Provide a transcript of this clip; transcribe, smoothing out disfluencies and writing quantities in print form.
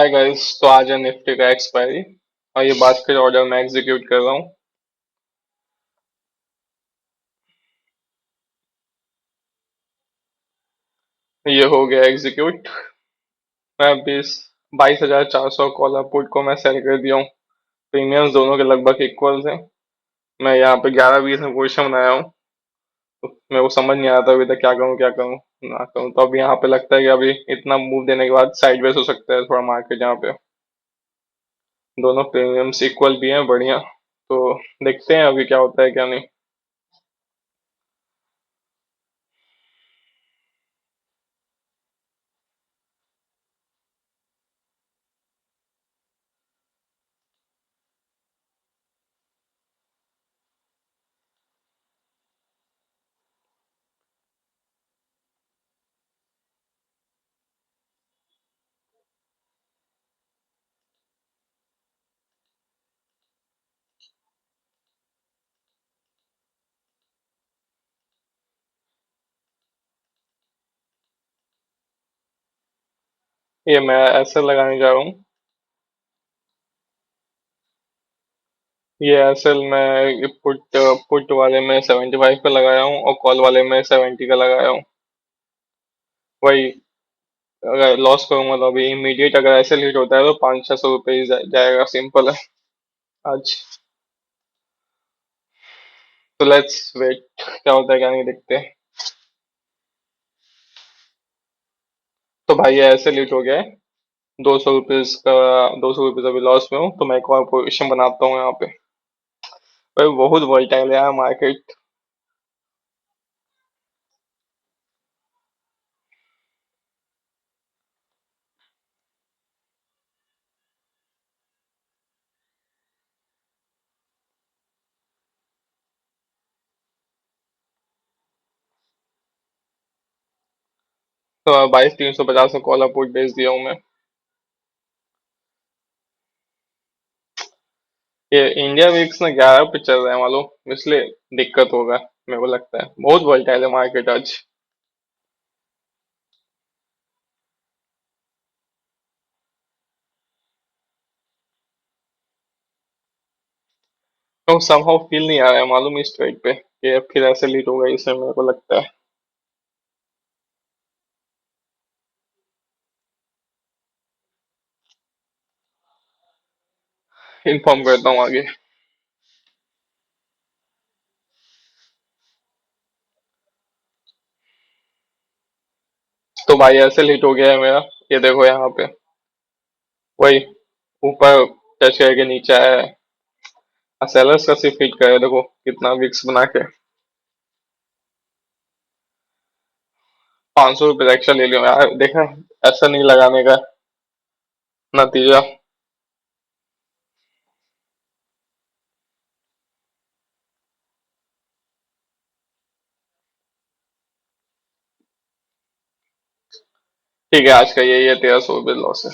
Hi guys. तो आज है निफ्टी का एक्सपायरी और ये बास्केट ऑर्डर मैं एग्जीक्यूट कर रहा हूँ। ये हो गया एग्जीक्यूट। मैं 22,400 कॉलर पुट को मैं सेल कर दिया हूँ। प्रीमियम्स दोनों के लगभग इक्वल थे। मैं यहाँ पे 11-20 में पोजिशन बनाया हूँ। तो मेरे को समझ नहीं आ रहा था अभी तक क्या करूँ ना करूँ। तो अभी यहाँ पे लगता है कि अभी इतना मूव देने के बाद साइडवेज हो सकता है थोड़ा मार्केट। यहाँ पे दोनों प्रीमियम्स इक्वल भी हैं, बढ़िया। तो देखते हैं अभी क्या होता है क्या नहीं। ये मैं ऐसे लगाने जा रहा हूँ। ये असल में पुट पुट वाले में 75 का लगाया हूँ और कॉल वाले में 70 का लगाया हूँ। वही अगर लॉस करूंगा तो अभी इमीडिएट अगर ऐसे लीड होता है तो 500-600 रुपये ही जाएगा, सिंपल है आज। तो लेट्स वेट क्या होता है क्या नहीं, देखते हैं। तो भाई ये ऐसे लीड हो गया है 200 रुपीज का। 200 रुपीज अभी लॉस में हूँ तो मैं एक और पोजिशन बनाता हूँ यहाँ पे। भाई बहुत वोलेटाइल है यार मार्केट। तो 22,350 का कॉल पुट बेच दिया हूँ मैं। ये इंडिया वीक्स में 11 पे चल रहा है मालूम, इसलिए दिक्कत होगा। मेरे को लगता है बहुत वोलेटाइल है मार्केट आज। तो समहाउ फील नहीं आ रहा है मालूम इस ट्रेड पे कि फिर ऐसे लीड होगा, इसमें मेरे को लगता है। इन्फॉर्म करता हूँ आगे। तो भाई ऐसे लीड हो गया है मेरा। ये देखो यहाँ पे वही ऊपर टच करके नीचे आया है। सेलर्स का सिर्फ हिट करे, देखो कितना विक्स बना के। 500 रुपये एक्स्ट्रा ले लियो यार, देखा ऐसा नहीं लगाने का नतीजा। ठीक है, आज का यही है, 1300 रुपये लॉस है।